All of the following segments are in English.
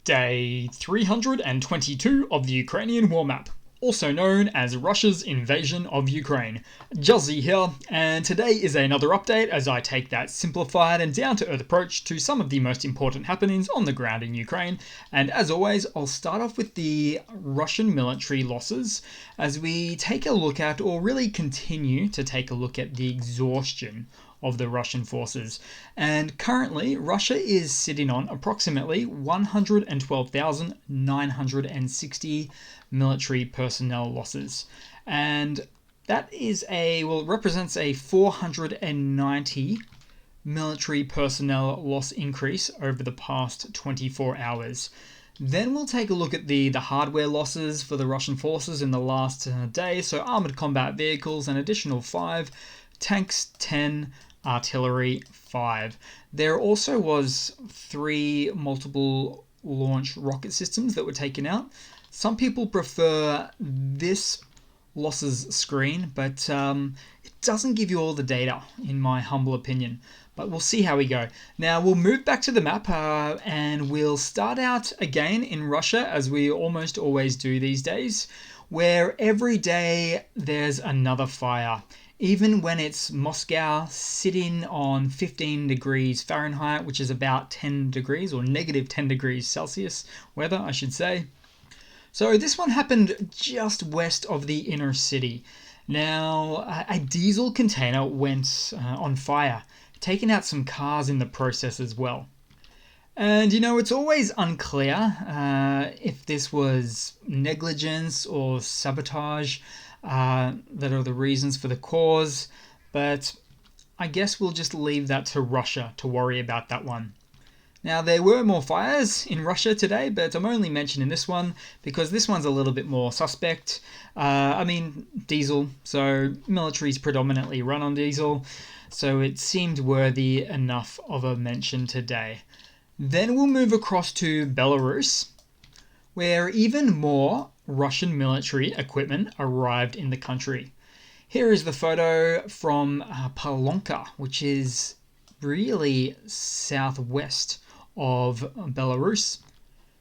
Day 322 of the Ukrainian War Map, also known as Russia's invasion of Ukraine. Juzzy here, and today is another update as I take that simplified and down-to-earth approach to some of the most important happenings on the ground in Ukraine. And as always, I'll start off with the Russian military losses as we take a look at, or really continue to take a look at, the exhaustion of the Russian forces. And currently, Russia is sitting on approximately 112,960 military personnel losses. And that is it represents a 490 military personnel loss increase over the past 24 hours. Then we'll take a look at the hardware losses for the Russian forces in the last day. So armored combat vehicles, an additional 5, tanks 10, artillery 5. There also was 3 multiple launch rocket systems that were taken out. Some people prefer this losses screen, but it doesn't give you all the data, in my humble opinion. But we'll see how we go. Now we'll move back to the map and we'll start out again in Russia, as we almost always do these days, where every day there's another fire. Even when it's Moscow sitting on 15 degrees Fahrenheit, which is about 10 degrees or negative 10 degrees Celsius weather, I should say. So this one happened just west of the inner city. Now, a diesel container went on fire, taking out some cars in the process as well. And it's always unclear if this was negligence or sabotage that are the reasons for the cause, but I guess we'll just leave that to Russia to worry about that one. Now, there were more fires in Russia today, but I'm only mentioning this one because this one's a little bit more suspect. Diesel, so military's predominantly run on diesel, so it seemed worthy enough of a mention today. Then we'll move across to Belarus, where even more Russian military equipment arrived in the country. Here is the photo from Polonka, which is really southwest of Belarus.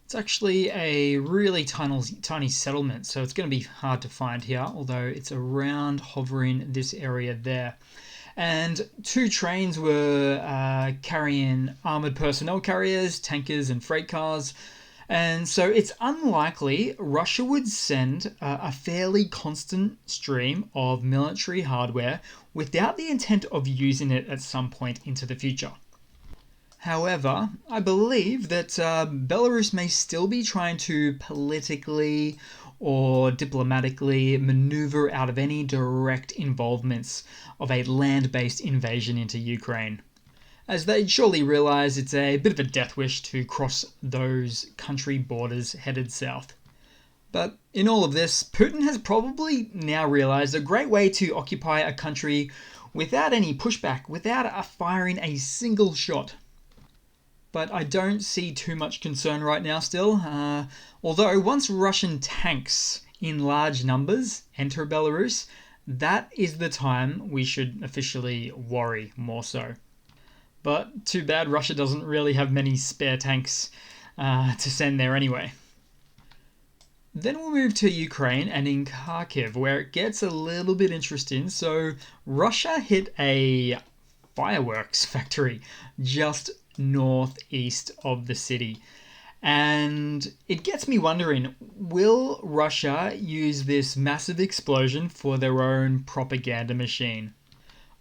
It's actually a really tiny settlement, so it's going to be hard to find here, although it's around hovering this area there. And 2 trains were carrying armored personnel carriers, tankers, and freight cars. And so it's unlikely Russia would send a fairly constant stream of military hardware without the intent of using it at some point into the future. However, I believe that Belarus may still be trying to politically or diplomatically maneuver out of any direct involvements of a land-based invasion into Ukraine, as they'd surely realise it's a bit of a death wish to cross those country borders headed south. But in all of this, Putin has probably now realised a great way to occupy a country without any pushback, without firing a single shot. But I don't see too much concern right now still, although once Russian tanks in large numbers enter Belarus, that is the time we should officially worry more so. But too bad Russia doesn't really have many spare tanks to send there anyway. Then we'll move to Ukraine and in Kharkiv, where it gets a little bit interesting. So Russia hit a fireworks factory just northeast of the city. And it gets me wondering, will Russia use this massive explosion for their own propaganda machine?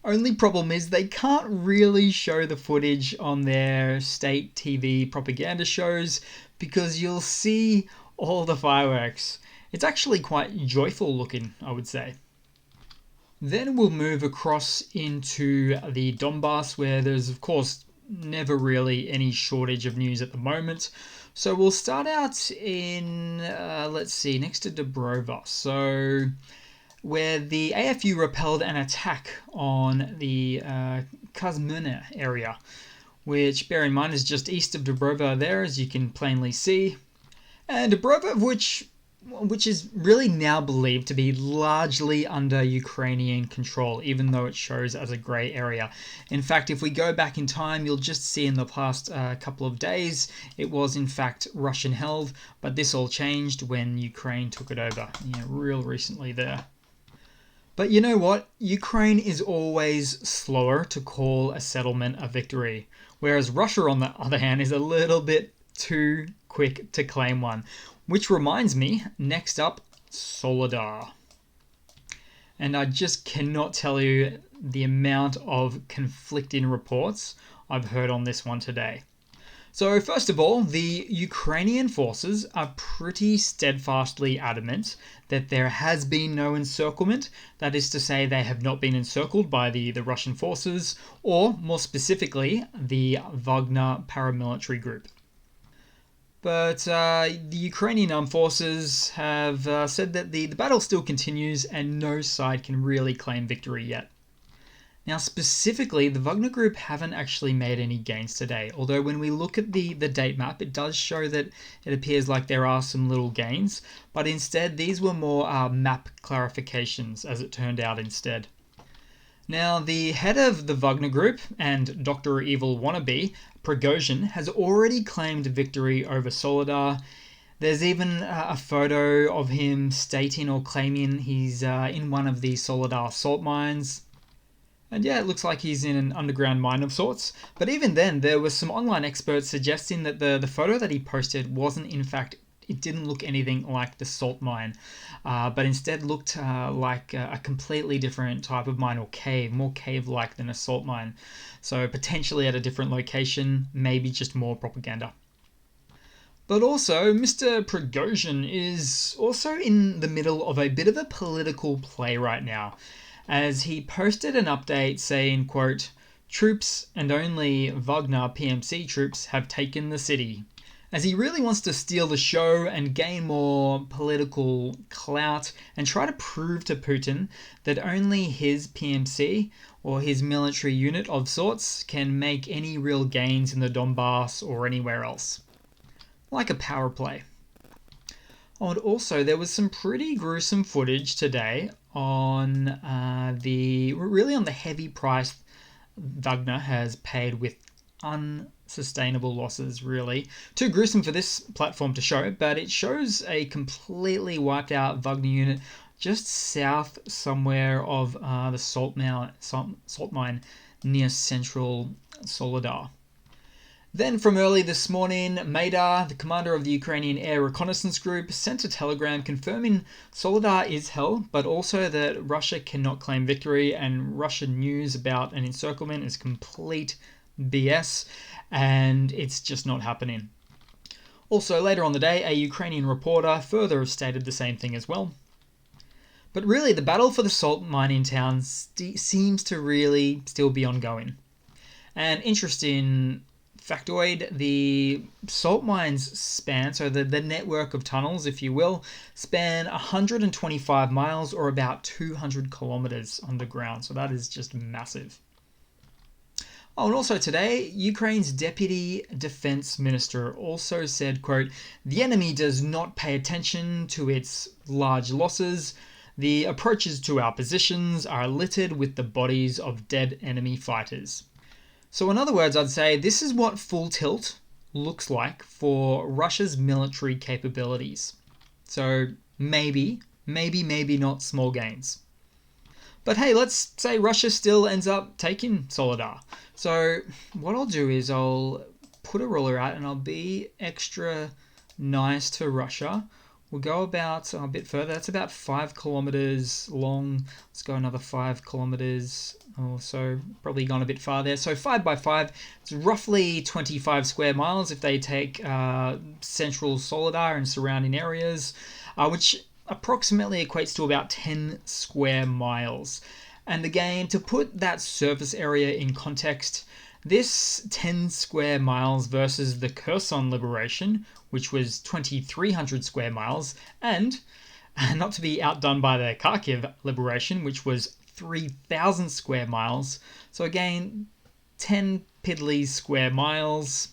Only problem is they can't really show the footage on their state TV propaganda shows because you'll see all the fireworks. It's actually quite joyful looking, I would say. Then we'll move across into the Donbass, where there's of course never really any shortage of news at the moment. So we'll start out in, next to Dobrova. So where the AFU repelled an attack on the Kazmuna area, which, bear in mind, is just east of Dobrova there, as you can plainly see. And Dobrova, which which is really now believed to be largely under Ukrainian control, even though it shows as a grey area. In fact, if we go back in time, you'll just see in the past couple of days, it was in fact Russian held, but this all changed when Ukraine took it over, real recently there. But you know what? Ukraine is always slower to call a settlement a victory, whereas Russia, on the other hand, is a little bit too quick to claim one. Which reminds me, next up, Soledar. And I just cannot tell you the amount of conflicting reports I've heard on this one today. So first of all, the Ukrainian forces are pretty steadfastly adamant that there has been no encirclement. That is to say, they have not been encircled by the Russian forces, or more specifically, the Wagner paramilitary group. But the Ukrainian armed forces have said that the battle still continues and no side can really claim victory yet. Now, specifically, the Wagner group haven't actually made any gains today, although when we look at the date map, it does show that it appears like there are some little gains, but instead these were more map clarifications, as it turned out instead. Now, the head of the Wagner group and Dr. Evil wannabe, Prigozhin, has already claimed victory over Soledar. There's even a photo of him stating or claiming he's in one of the Soledar salt mines. And yeah, it looks like he's in an underground mine of sorts. But even then, there were some online experts suggesting that the photo that he posted wasn't, in fact, it didn't look anything like the salt mine, but instead looked like a completely different type of mine or cave, more cave-like than a salt mine. So potentially at a different location, maybe just more propaganda. But also, Mr. Prigozhin is also in the middle of a bit of a political play right now, as he posted an update saying, quote, "Troops and only Wagner PMC troops have taken the city," as he really wants to steal the show and gain more political clout and try to prove to Putin that only his PMC or his military unit of sorts can make any real gains in the Donbass or anywhere else. Like a power play. Oh, and also, there was some pretty gruesome footage today on on the heavy price Wagner has paid with unsustainable losses, really. Too gruesome for this platform to show, but it shows a completely wiped out Wagner unit just south somewhere of the salt mine near central Soledar. Then from early this morning, Maydar, the commander of the Ukrainian Air Reconnaissance Group, sent a telegram confirming Soledar is held, but also that Russia cannot claim victory, and Russian news about an encirclement is complete BS, and it's just not happening. Also, later on the day, a Ukrainian reporter further stated the same thing as well. But really, the battle for the salt mining town seems to really still be ongoing. And interesting factoid, the salt mines span, so the network of tunnels, if you will, span 125 miles or about 200 kilometers underground. So that is just massive. Oh, and also today, Ukraine's deputy defense minister also said, quote, "The enemy does not pay attention to its large losses. The approaches to our positions are littered with the bodies of dead enemy fighters." So in other words, I'd say this is what full tilt looks like for Russia's military capabilities. So maybe not small gains. But hey, let's say Russia still ends up taking Soledar. So what I'll do is I'll put a ruler out and I'll be extra nice to Russia. We'll go about a bit further. That's about 5 kilometers long. Let's go another 5 kilometers or so. Probably gone a bit far there. So 5 by 5, it's roughly 25 square miles if they take central Soledar and surrounding areas, which approximately equates to about 10 square miles. And again, to put that surface area in context, this 10 square miles versus the Kherson liberation, which was 2,300 square miles, and not to be outdone by the Kharkiv liberation, which was 3,000 square miles. So again, 10 piddly square miles.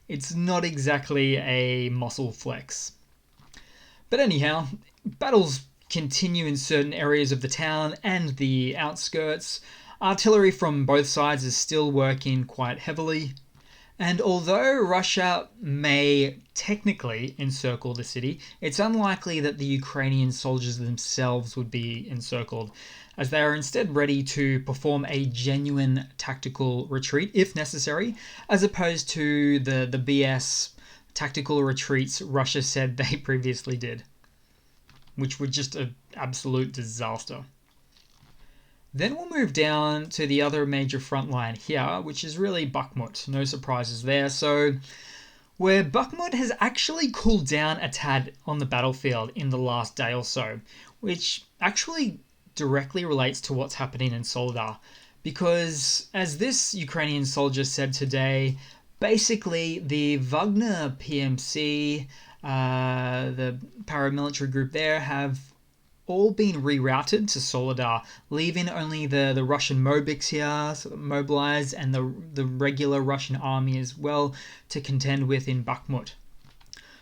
It's not exactly a muscle flex. But anyhow, battles continue in certain areas of the town and the outskirts. Artillery from both sides is still working quite heavily. And although Russia may technically encircle the city, it's unlikely that the Ukrainian soldiers themselves would be encircled, as they are instead ready to perform a genuine tactical retreat if necessary, as opposed to the BS tactical retreats Russia said they previously did, which were just an absolute disaster. Then we'll move down to the other major front line here, which is really Bakhmut. No surprises there. So, where Bakhmut has actually cooled down a tad on the battlefield in the last day or so, which actually directly relates to what's happening in Soledar. Because, as this Ukrainian soldier said today, basically the Wagner PMC, the paramilitary group there, have all been rerouted to Soledar, leaving only the Russian Mobiks here, so mobilized, and the regular Russian army as well to contend with in Bakhmut.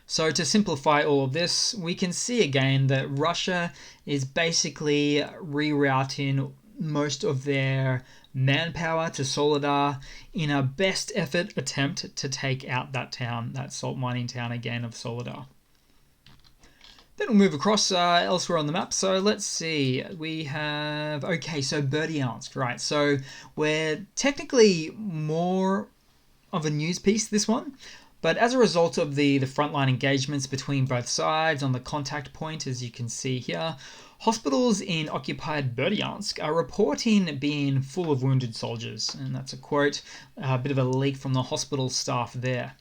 So to simplify all of this, we can see again that Russia is basically rerouting most of their manpower to Soledar in a best effort attempt to take out that town, that salt mining town again of Soledar. Then we'll move across elsewhere on the map. So let's see. We have... Okay, so Berdyansk, right. So we're technically more of a news piece, this one. But as a result of the frontline engagements between both sides on the contact point, as you can see here, hospitals in occupied Berdyansk are reporting being full of wounded soldiers. And that's a quote, a bit of a leak from the hospital staff there.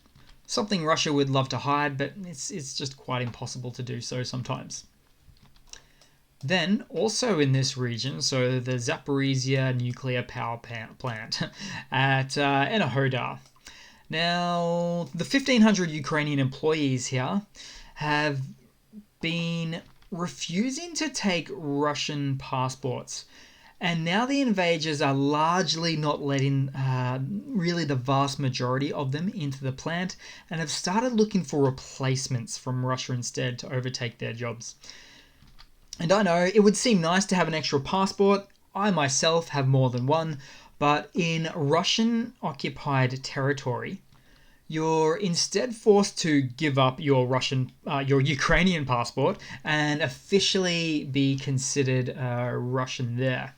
Something Russia would love to hide, but it's just quite impossible to do so sometimes. Then, also in this region, so the Zaporizhia nuclear power plant at Enerhodar. Now, the 1,500 Ukrainian employees here have been refusing to take Russian passports. And now the invaders are largely not letting really the vast majority of them into the plant and have started looking for replacements from Russia instead to overtake their jobs. And I know it would seem nice to have an extra passport. I myself have more than one, but in Russian occupied territory, you're instead forced to give up your Ukrainian passport and officially be considered Russian there.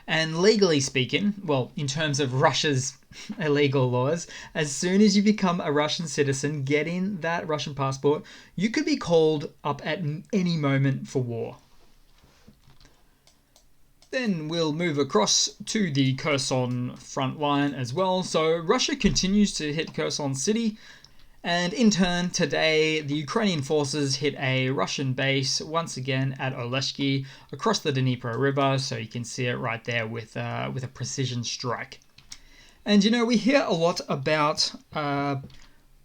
And legally speaking, well, in terms of Russia's illegal laws, as soon as you become a Russian citizen, getting that Russian passport, you could be called up at any moment for war. Then we'll move across to the Kherson front line as well. So Russia continues to hit Kherson city. And in turn, today, the Ukrainian forces hit a Russian base once again at Oleshki across the Dnipro River, so you can see it right there with a precision strike. And we hear a lot about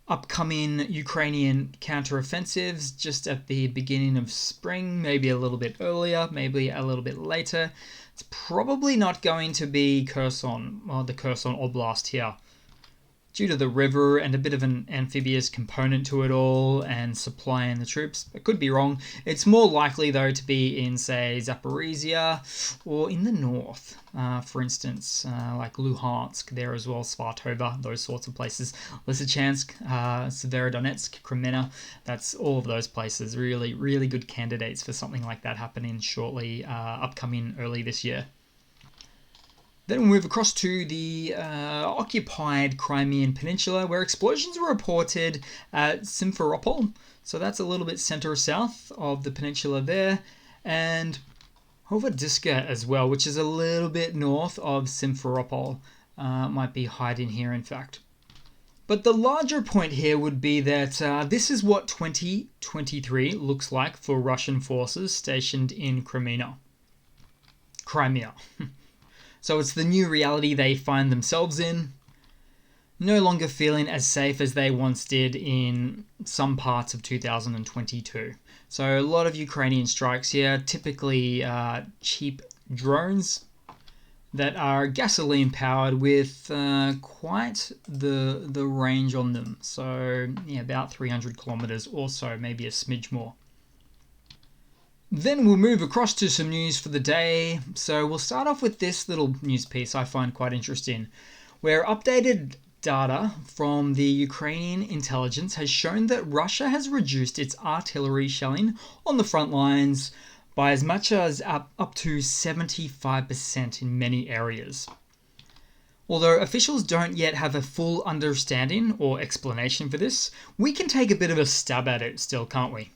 upcoming Ukrainian counteroffensives just at the beginning of spring, maybe a little bit earlier, maybe a little bit later. It's probably not going to be Kherson, or the Kherson Oblast here, due to the river and a bit of an amphibious component to it all and supplying the troops. I could be wrong. It's more likely, though, to be in, say, Zaporizhia or in the north, for instance, like Luhansk there as well, Svartova, those sorts of places. Lysychansk, Severodonetsk, Kremenna, that's all of those places. Really, really good candidates for something like that happening shortly, upcoming early this year. Then we'll move across to the occupied Crimean Peninsula, where explosions were reported at Simferopol. So that's a little bit center-south of the peninsula there. And Hovodiska as well, which is a little bit north of Simferopol. Might be hiding here, in fact. But the larger point here would be that this is what 2023 looks like for Russian forces stationed in Crimea. So it's the new reality they find themselves in, no longer feeling as safe as they once did in some parts of 2022. So a lot of Ukrainian strikes here, typically cheap drones that are gasoline powered with quite the range on them. So yeah, about 300 kilometers or so, maybe a smidge more. Then we'll move across to some news for the day. So we'll start off with this little news piece I find quite interesting, where updated data from the Ukrainian intelligence has shown that Russia has reduced its artillery shelling on the front lines by as much as up to 75% in many areas. Although officials don't yet have a full understanding or explanation for this, we can take a bit of a stab at it still, can't we?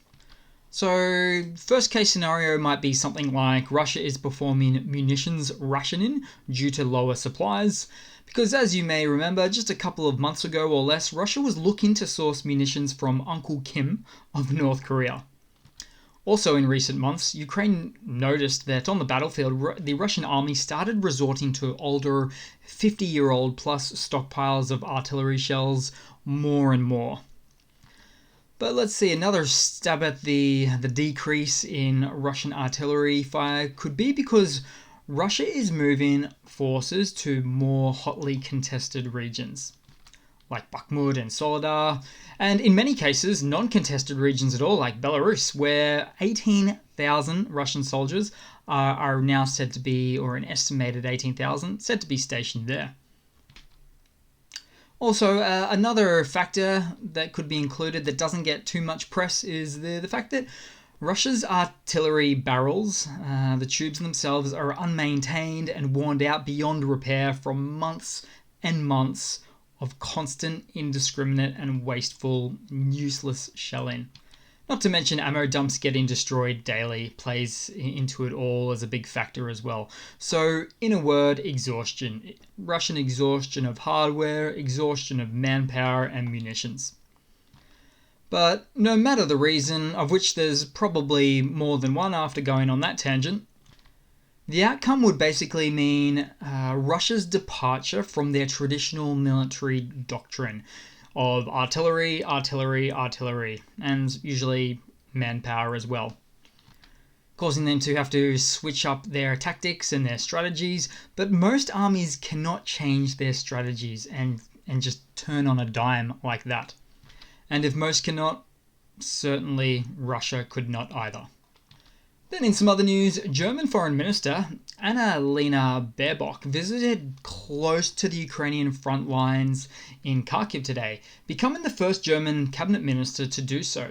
So, first case scenario might be something like Russia is performing munitions rationing due to lower supplies, because as you may remember, just a couple of months ago or less, Russia was looking to source munitions from Uncle Kim of North Korea. Also in recent months, Ukraine noticed that on the battlefield, the Russian army started resorting to older 50-year-old plus stockpiles of artillery shells more and more. But let's see, another stab at the decrease in Russian artillery fire could be because Russia is moving forces to more hotly contested regions, like Bakhmut and Soledar, and in many cases, non-contested regions at all, like Belarus, where 18,000 Russian soldiers are now said to be, or an estimated 18,000, said to be stationed there. Also, another factor that could be included that doesn't get too much press is the fact that Russia's artillery barrels, the tubes themselves, are unmaintained and worn out beyond repair from months and months of constant, indiscriminate and wasteful, useless shelling. Not to mention ammo dumps getting destroyed daily plays into it all as a big factor as well. So, in a word, exhaustion. Russian exhaustion of hardware, exhaustion of manpower and munitions. But no matter the reason, of which there's probably more than one after going on that tangent, the outcome would basically mean Russia's departure from their traditional military doctrine of artillery, artillery, artillery, and usually manpower as well, causing them to have to switch up their tactics and their strategies. But most armies cannot change their strategies and just turn on a dime like that. And if most cannot, certainly Russia could not either. Then in some other news, German Foreign Minister Annalena Baerbock visited close to the Ukrainian front lines in Kharkiv today, becoming the first German cabinet minister to do so.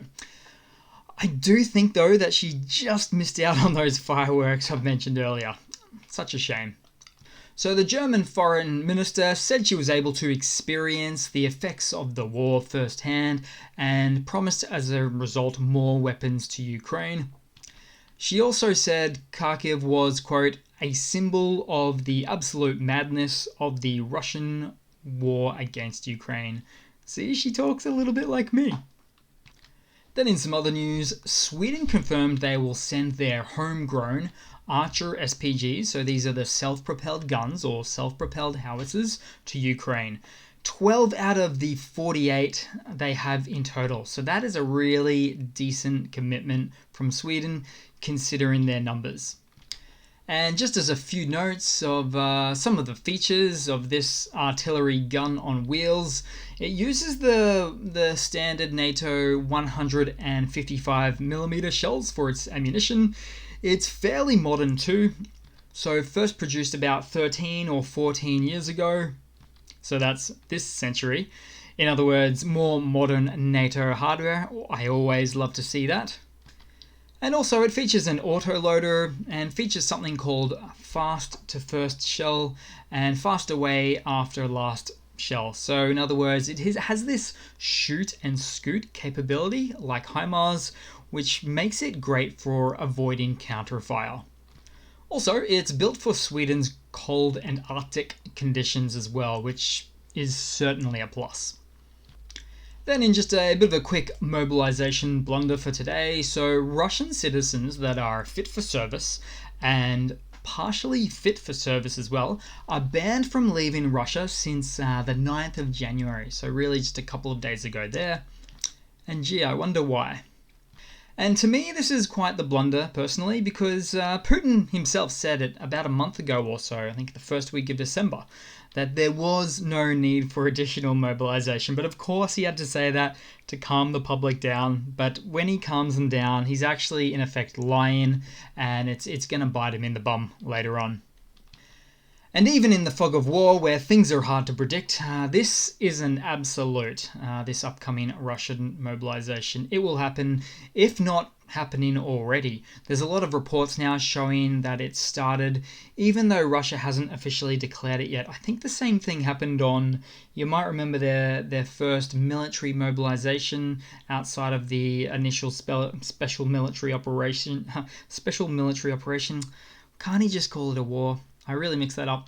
I do think though that she just missed out on those fireworks I've mentioned earlier. Such a shame. So the German foreign minister said she was able to experience the effects of the war firsthand and promised as a result more weapons to Ukraine. She also said Kharkiv was, quote, a symbol of the absolute madness of the Russian war against Ukraine. See, she talks a little bit like me. Then in some other news, Sweden confirmed they will send their homegrown Archer SPGs, so these are the self-propelled guns or self-propelled howitzers, to Ukraine. 12 out of the 48 they have in total. So that is a really decent commitment from Sweden considering their numbers. And just as a few notes of some of the features of this artillery gun on wheels, it uses the standard NATO 155mm shells for its ammunition. It's fairly modern too, so first produced about 13 or 14 years ago, so that's this century. In other words, more modern NATO hardware. I always love to see that. And also it features an autoloader and features something called fast to first shell and fast away after last shell. So in other words, it has this shoot and scoot capability like HIMARS, which makes it great for avoiding counterfire. Also, it's built for Sweden's cold and Arctic conditions as well, which is certainly a plus. Then in just a bit of a quick mobilization blunder for today, so Russian citizens that are fit for service and partially fit for service as well are banned from leaving Russia since the 9th of January, so really just a couple of days ago there. And gee, I wonder why. And to me, this is quite the blunder, personally, because Putin himself said it about a month ago or so, I think the first week of December, that there was no need for additional mobilization. But of course, he had to say that to calm the public down. But when he calms them down, he's actually, in effect, lying, and it's going to bite him in the bum later on. And even in the fog of war, where things are hard to predict, this is an absolute, this upcoming Russian mobilization. It will happen, if not happening already. There's a lot of reports now showing that it started, even though Russia hasn't officially declared it yet. I think the same thing happened on, you might remember their first military mobilization outside of the initial special military operation. Can't he just call it a war? I really mixed that up.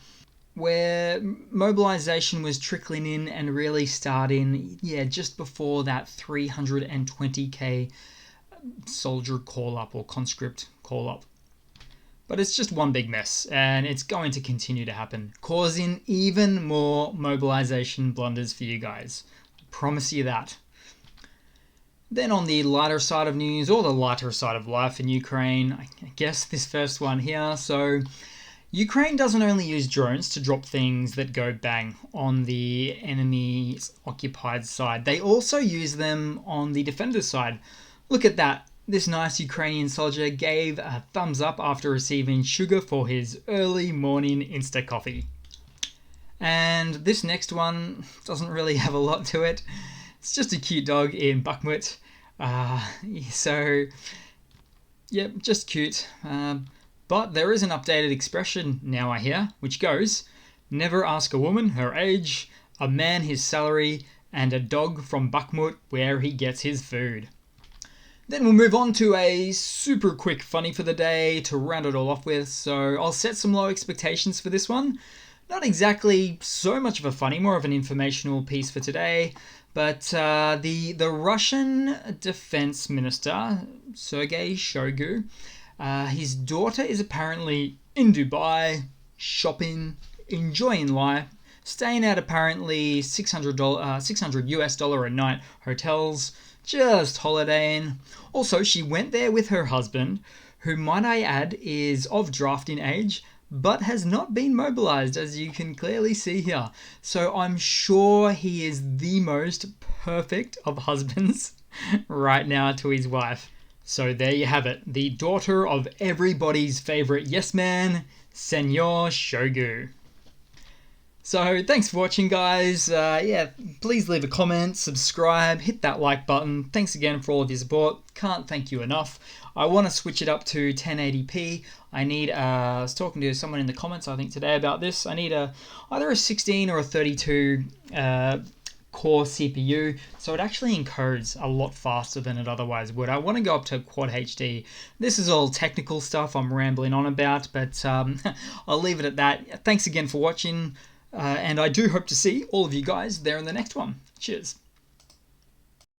Where mobilization was trickling in and really starting, just before that 320k soldier call-up or conscript call-up. But it's just one big mess, and it's going to continue to happen, causing even more mobilization blunders for you guys. I promise you that. Then on the lighter side of news, or the lighter side of life in Ukraine, I guess this first one here, so Ukraine doesn't only use drones to drop things that go bang on the enemy's occupied side, they also use them on the defender's side. Look at that. This nice Ukrainian soldier gave a thumbs up after receiving sugar for his early morning Insta coffee. And this next one doesn't really have a lot to it. It's just a cute dog in Bakhmut. Just cute. But there is an updated expression now, I hear, which goes, never ask a woman her age, a man his salary, and a dog from Bakhmut where he gets his food. Then we'll move on to a super quick funny for the day to round it all off with. So I'll set some low expectations for this one. Not exactly so much of a funny, more of an informational piece for today. But the Russian Defense Minister, Sergei Shoigu, his daughter is apparently in Dubai, shopping, enjoying life, staying at apparently $600 US dollar a night hotels, just holidaying. Also, she went there with her husband, who, might I add, is of drafting age, but has not been mobilized, as you can clearly see here. So I'm sure he is the most perfect of husbands right now to his wife. So there you have it, the daughter of everybody's favorite yes man, Senor Shogu. So thanks for watching, guys. Please leave a comment, subscribe, hit that like button. Thanks again for all of your support. Can't thank you enough. I want to switch it up to 1080p. I was talking to someone in the comments, I think today, about this. I need either a 16 or a 32 core CPU, so it actually encodes a lot faster than it otherwise would. I want to go up to Quad HD. This is all technical stuff I'm rambling on about, but I'll leave it at that. Thanks again for watching, and I do hope to see all of you guys there in the next one. Cheers.